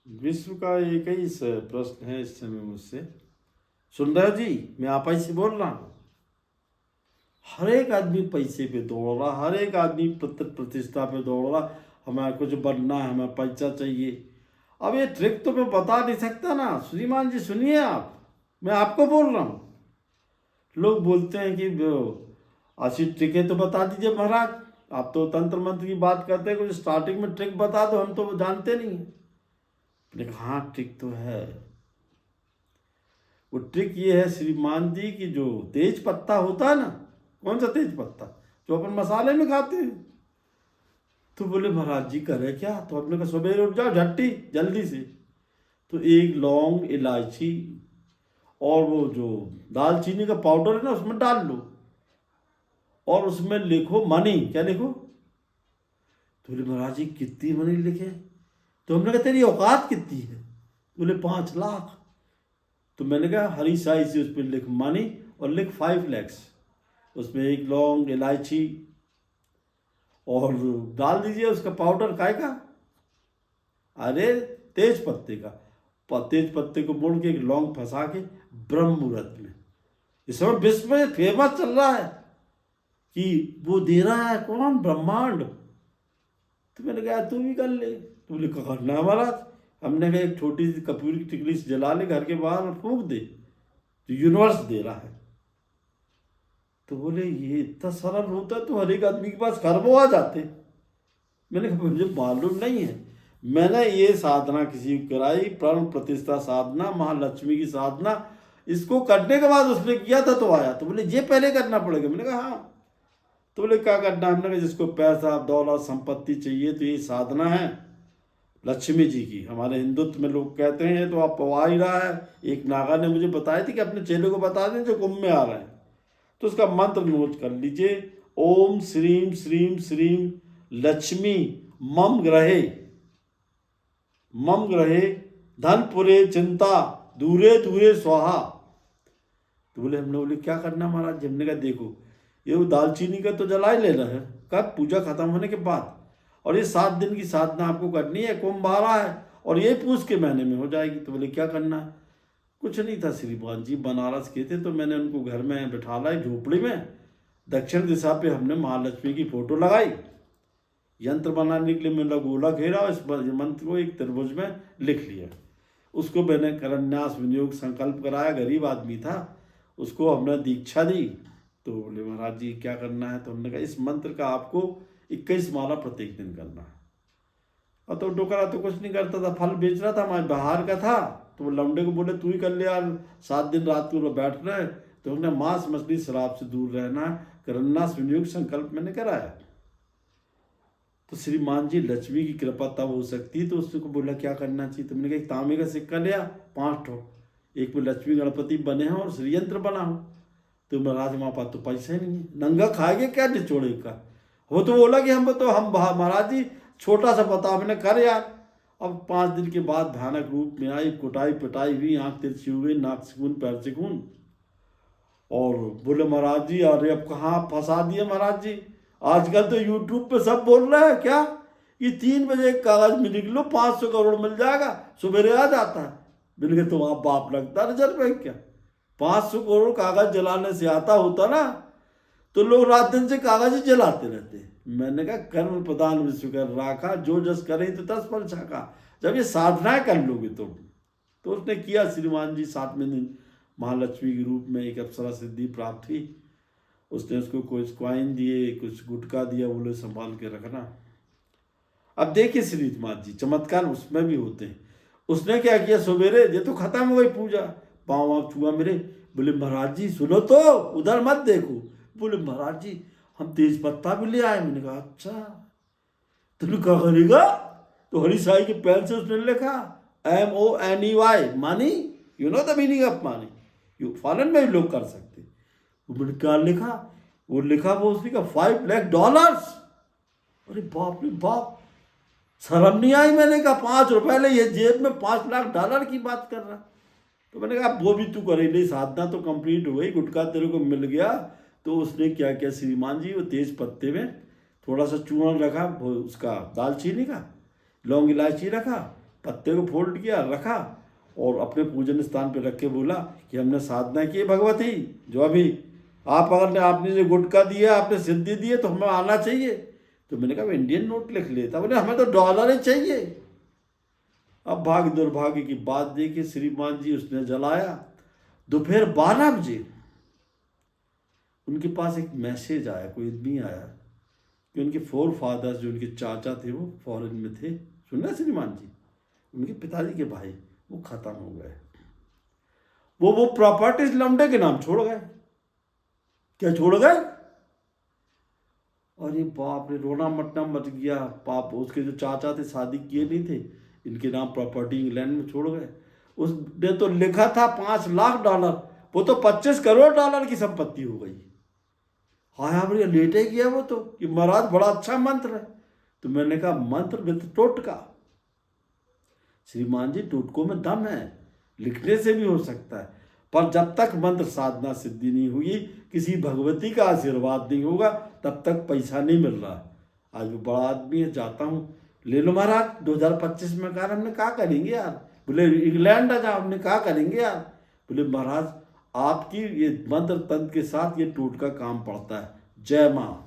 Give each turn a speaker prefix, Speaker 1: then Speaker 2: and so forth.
Speaker 1: विश्व का एक ही प्रश्न है इस समय मुझसे। सुन रहे हो जी, मैं आप ही से बोल रहा हूँ। हर एक आदमी पैसे पे दौड़ रहा, हर एक आदमी प्रतिष्ठा पे दौड़ रहा। हमें कुछ बनना है, हमें पैसा चाहिए। अब ये ट्रिक तो मैं बता नहीं सकता ना। श्रीमान जी सुनिए, आप, मैं आपको बोल रहा हूँ। लोग बोलते हैं कि अच्छी ट्रिकें तो बता दीजिए महाराज, आप तो तंत्र मंत्र की बात करते हैं, कुछ स्टार्टिंग में ट्रिक बता दो, हम तो जानते नहीं हैं। मैंने कहा हाँ ट्रिक तो है। वो ट्रिक ये है श्रीमान जी की, जो तेज पत्ता होता है ना, कौन सा तेज पत्ता जो अपन मसाले में खाते हैं। तो बोले महाराज जी करे क्या? तो हमने कहा सवेरे उठ जाओ झट्टी जल्दी से, तो एक लौंग, इलायची और वो जो दालचीनी का पाउडर है ना उसमें डाल लो, और उसमें लिखो मनी। क्या लिखो? तो बोले महाराज जी कितनी मनी लिखे? तो हमने कहा तेरी औकात कितनी है? बोले 5 लाख। तो मैंने कहा हरी साई से उस पर लिख मनी और लिख 5 lakhs। उसमें एक लौंग, इलायची और डाल दीजिए उसका पाउडर। काय का? अरे तेज पत्ते का। तेज पत्ते को मोड़ के एक लौंग फंसा के ब्रह्म मुहूर्त में, इस समय विश्व में फेमस चल रहा है कि वो दे रहा है कौन? ब्रह्मांड। तो मैंने कहा तू भी कर ले। तो बोले करना है महाराज। हमने कहा एक छोटी सी कपूर की टिकली से जला ले घर के बाहर और फूंक दे, तो यूनिवर्स दे रहा है। तो बोले ये इतना सरल होता तो हर एक आदमी के पास खरबों आ जाते। मैंने कहा मुझे मालूम नहीं है। मैंने ये साधना किसी को कराई, प्राण प्रतिष्ठा साधना, महालक्ष्मी की साधना। इसको करने के बाद उसने किया था तो आया। तो बोले ये पहले करना पड़ेगा। मैंने कहा हाँ। तो बोले क्या करना? हमने कहा जिसको पैसा, दौलत, संपत्ति चाहिए तो ये साधना है लक्ष्मी जी की। हमारे हिंदुत्व में लोग कहते हैं, तो आप आ ही रहा है। एक नागा ने मुझे बताया थी कि अपने चेलों को बता दें जो कुंभ में आ रहे हैं, तो उसका मंत्र नोट कर लीजिए। ओम श्रीम श्रीम श्रीम लक्ष्मी मम ग्रहे, मम ग्रहे धनपुरे चिंता दूरे दूरे स्वाहा। तो बोले हमने बोले क्या करना महाराज? हमने कहा देखो ये वो दालचीनी का तो जला ही लेना है, कब? पूजा खत्म होने के बाद। और ये 7 दिन की साधना आपको करनी है, कुंभ आ रहा है और ये पूछ के महीने में हो जाएगी। तो बोले क्या करना है? कुछ नहीं था, श्रीमान जी बनारस के थे, तो मैंने उनको घर में बिठा लाई झोपड़ी में। दक्षिण दिशा पे हमने महालक्ष्मी की फोटो लगाई। यंत्र बनाने के लिए मैंने गोला घेरा और इस मंत्र को एक त्रिभुज में लिख लिया। उसको मैंने करन्यास विनियोग संकल्प कराया, गरीब आदमी था, उसको हमने दीक्षा दी। तो बोले महाराज जी क्या करना है? तो हमने कहा इस मंत्र का आपको 21 माला प्रत्येक दिन करना है। और तो डोकरा तो कुछ नहीं करता था, फल बेच रहा था, मैं बाहर का था। तो वो लमडे को बोले तू ही कर ले यार, 7 दिन रात को बैठ रहे। तो हमने मांस मछली शराब से दूर रहना, करन्यास विनियोग संकल्प मैंने कराया। तो श्रीमान जी लक्ष्मी की कृपा तब हो सकती, तो उसको बोला क्या करना चाहिए? तो मैंने कहा एक तांबे का सिक्का लिया 5 ठो, एक में लक्ष्मी गणपति बने हैं और श्रीयंत्र बना हो। तो महाराज हमारे पास तो पैसे नहीं है, नंगा खाएंगे क्या निचोड़े का? वो तो बोला कि हम महाराज जी छोटा सा बता। मैंने कर यार। अब 5 दिन के बाद भयानक रूप में आई, कुटाई पिटाई हुई, आंख तिरछी हुई, नाक से खून, पैर से खून। और बोले महाराज जी अरे अब कहाँ फंसा दिए महाराज जी, आजकल तो यूट्यूब पे सब बोल रहे हैं क्या ये 3 बजे कागज में लिख लो 500 करोड़ मिल जाएगा, सवेरे आ जाता है। मैंने कहा तो आप बाप लगता रिजर्व बैंक क्या? 500 करोड़ कागज जलाने से आता होता ना तो लोग रात दिन से कागज ही जलाते रहते। मैंने कहा कर्म प्रधान विश्व कर राखा, जो जस करे तो 10 फल छाका। जब ये साधनाएं कर लोगे तुम, तो उसने किया श्रीमान जी। 7वें दिन महालक्ष्मी के रूप में एक अप्सरा सिद्धि प्राप्त हुई। उसने उसको कुछ क्वाइन दिए, कुछ गुटका दिया, बोले संभाल के रखना। अब देखिए श्रीमान जी चमत्कार उसमें भी होते हैं। उसने क्या किया, सवेरे ये तो खत्म हो गई पूजा, पाँव वाँव छुआ मेरे। बोले महाराज जी सुनो तो, उधर मत देखो। बोले महाराज जी हम तेज पत्ता भी ले आए। मैंने कहा अच्छा तुमने क्या करेगा? तो हरी साई के पेन से उसने लिखा MONEY money, you know the meaning of money. You foreign में भी लोग कर सकते। मैंने क्या लिखा? वो लिखा वो उसने का $5 लाख। अरे बाप रे बाप, शर्म नहीं आई। मैंने कहा 5 रुपए ले, ये जेब में $5 लाख की बात कर रहा। तो मैंने कहा वो भी तू करे नहीं, साधना तो कंप्लीट हो गई, गुटखा तेरे को मिल गया। तो उसने क्या किया श्रीमान जी, वो तेज पत्ते में थोड़ा सा चूर्ण रखा, वो उसका दालचीनी का, लौंग इलायची रखा, पत्ते को फोल्ड किया, रखा और अपने पूजन स्थान पे रख के बोला कि हमने साधना की भगवती, जो अभी आपने जो गुटका दिया, आपने सिद्धि दी है, तो हमें आना चाहिए। तो मैंने कहा इंडियन नोट लिख लेता, बोले हमें तो डॉलर ही चाहिए। अब भाग्य दुर्भाग्य की बात देखिए, श्रीमान जी उसने जलाया। दोपहर 12 बजे उनके पास एक मैसेज आया, कोई आदमी आया कि उनके 4 फादर्स, जो उनके चाचा थे, वो फॉरेन में थे। सुना श्रीमान जी, उनके पिताजी के भाई वो खत्म हो गए। वो प्रॉपर्टीज लमडे के नाम छोड़ गए। क्या छोड़ गए? अरे बाप रे, रोना मटना मच गया। पाप, उसके जो चाचा थे शादी किए नहीं थे, इनके नाम प्रॉपर्टी इंग्लैंड में छोड़ गए। उसने तो लिखा था $5 लाख, वो तो $25 करोड़ की संपत्ति हो गई। हाँ भैया, लेटे गया वो तो कि महाराज बड़ा अच्छा मंत्र है। तो मैंने कहा मंत्र विद टोटका। श्रीमान जी, टोटकों में दम है, लिखने से भी हो सकता है, पर जब तक मंत्र साधना सिद्धि नहीं हुई, किसी भगवती का आशीर्वाद नहीं होगा, तब तक पैसा नहीं मिल रहा। आज वो बड़ा आदमी है, जाता हूँ, ले लो महाराज 2025 में। कहा हमने कहा करेंगे यार। बोले इंग्लैंड आ जाओ। हमने कहा करेंगे यार। बोले महाराज आपकी ये मंत्र तंत्र के साथ ये टोटका काम पड़ता है। जय माँ।